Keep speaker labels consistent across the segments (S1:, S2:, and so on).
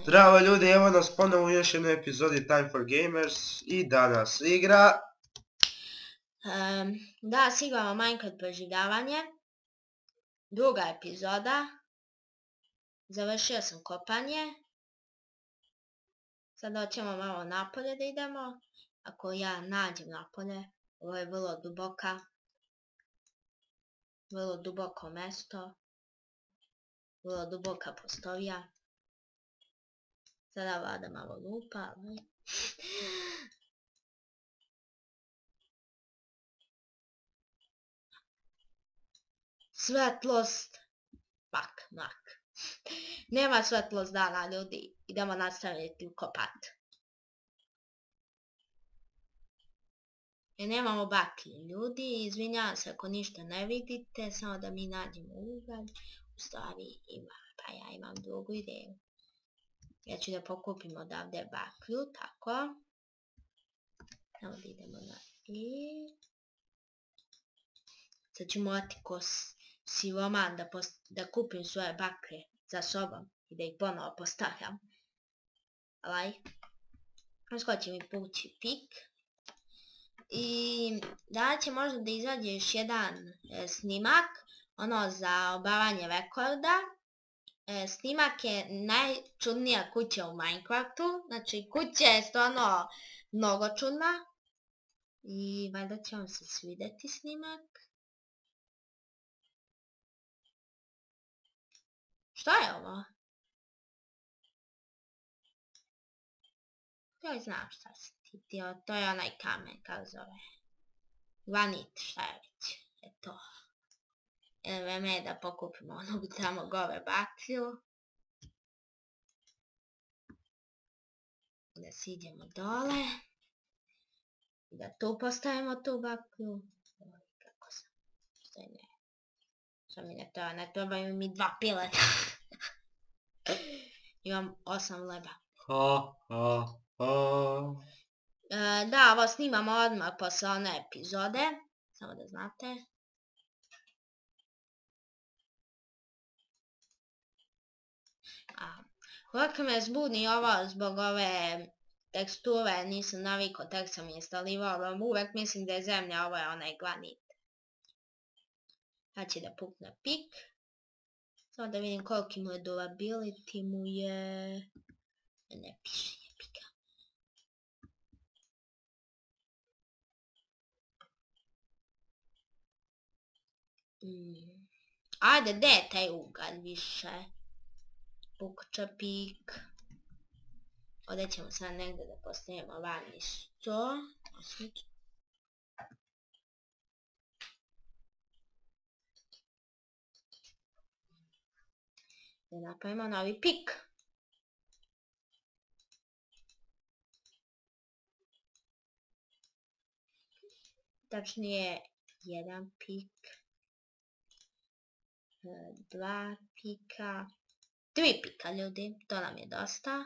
S1: Zdravo ljudi, evo nas ponovo u još jednoj epizodi Time for Gamers i danas igra...
S2: Da, igramo Minecraft preživljavanje. Druga epizoda. Završio sam kopanje. Sada ćemo malo napolje da idemo. Ako ja nađem napolje, ovo je vrlo duboko mesto. Vrlo duboka prostorija. Sada Vlada malo lupa, ali... Svetlost. Mrak. Nema svetlost dana, ljudi. Idemo nastaviti kopat. Nemamo baklje, ljudi. Izvinjavam se ako ništa ne vidite. Samo da mi nađemo ugalj. U stvari pa ja imam drugu ideju. Ja ću da pokupim odavde baklju, tako. Evo da idemo na i... Sad ću morati ko siloman da kupim svoje baklje za sobom i da ih ponovo postavljam. Uskoro će mi povući pik. I danas će možda da izađe još jedan snimak, ono za obavanje rekorda. Snimak je najčudnija kuća u Minecraftu, znači kuća je stvarno mnogo čudna. I valjda će vam se svidjeti snimak. Što je ovo? Ja znam šta se ti htio, to je onaj kamen, kako zove. Granit, šta je već, je to. Vreme je da pokupimo onog tamo gore baklju. Da siđemo dole. I da tu postavimo tu baklju. Kako sam, što je ne. Što mi ne trebaju mi 2 pileta. Imam 8 leba. Da, ovo snimamo odmah posle one epizode. Samo da znate. Ovako me zbuni ovo zbog ove teksture, nisam navikao, tek sam instalirao, uvek mislim da je zemlja, ovo je onaj granit. Sad će da pukne pik. Samo da vidim koliki mu je durability, mu je... Ne piše, je pika. Ajde, gde je taj ugalj više? Pukča pik. Ovdje ćemo sad negdje da postavimo vani sto. Da napravimo novi pik. Tačnije, 1 pik. 2 pika. 3 pika, ljudi, to nam je dosta.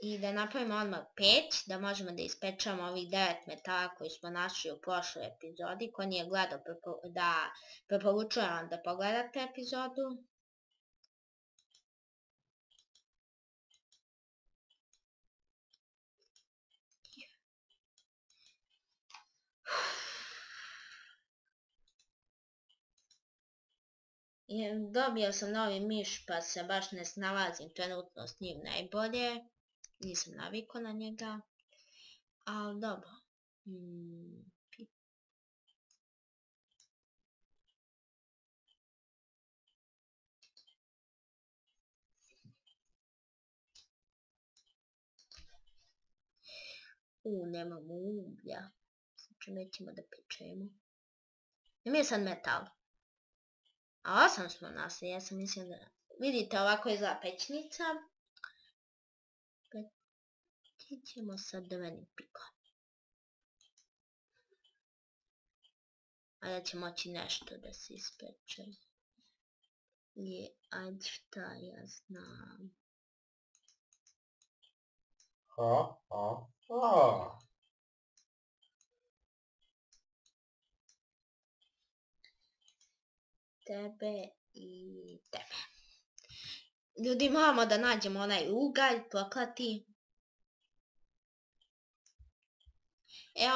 S2: I da napravimo odmah peć, da možemo da ispečamo ovih 9 metala koji smo našli u prošloj epizodi. Ko nije gledao, da preporučujem vam da pogledate epizodu. Dobio sam novi miš pa se baš ne snalazim trenutno s njim najbolje. Nisam navikao na njega. Ali dobro. Nemamo uglja. Znači nećemo da pečemo. Ima je sad metal. A 8 smo nasli, ja sam mislila da... Vidite, ovako izgleda pećnica. Pečit ćemo sa drvenim pikom. A da će moći nešto da se ispeče. Ajde šta ja znam. Tebe i tebe. Ljudi, moramo da nađemo onaj ugalj, poklati.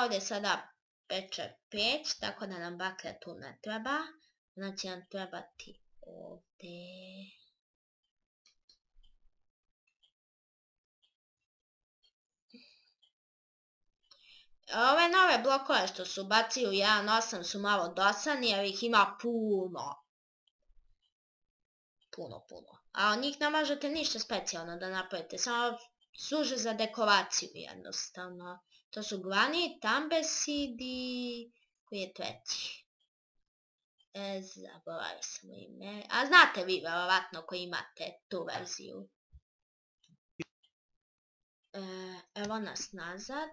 S2: Ovdje sada peče peć, tako da nam bakra tu ne treba. Znači nam trebati ovdje. Ove nove blokove što su bacili u 1.8 su malo dosadni jer ih ima puno. Puno. A od njih ne možete ništa specijalno da napravite, samo služe za dekoraciju jednostavno. To su granit, amberseed i koji je treći. Zaboravio sam ime. A znate vi verovatno koji imate tu verziju. Evo nas nazad.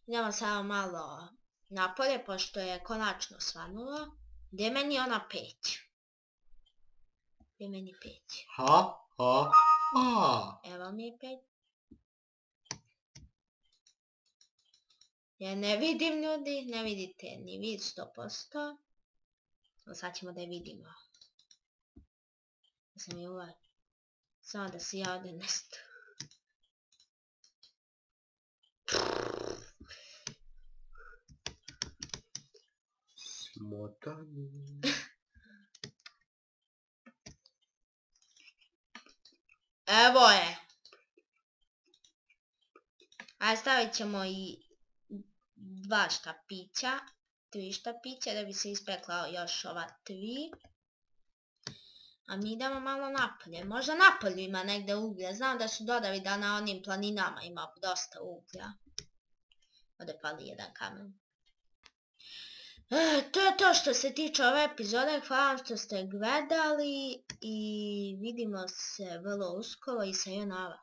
S2: Idemo samo malo napolje pošto je konačno svanulo. Gdje meni ona peć? Gdje meni peć? Evo mi je peć. Ja ne vidim ljudi, ne vidite ni vi 100%. Sad ćemo da je vidimo. Samo da se ja ovdje nešto.
S1: Smotani.
S2: Evo je. A stavit ćemo i 2 štapića, 3 štapića da bi se ispekla još ova 3. A mi idemo malo napolje. Možda napolju ima negdje uglja. Znam da su dodali da na onim planinama ima dosta uglja. Ovdje pali jedan kamen. To je to što se tiče ove epizode. Hvala vam što ste gledali i vidimo se vrlo uskoro i sayonara.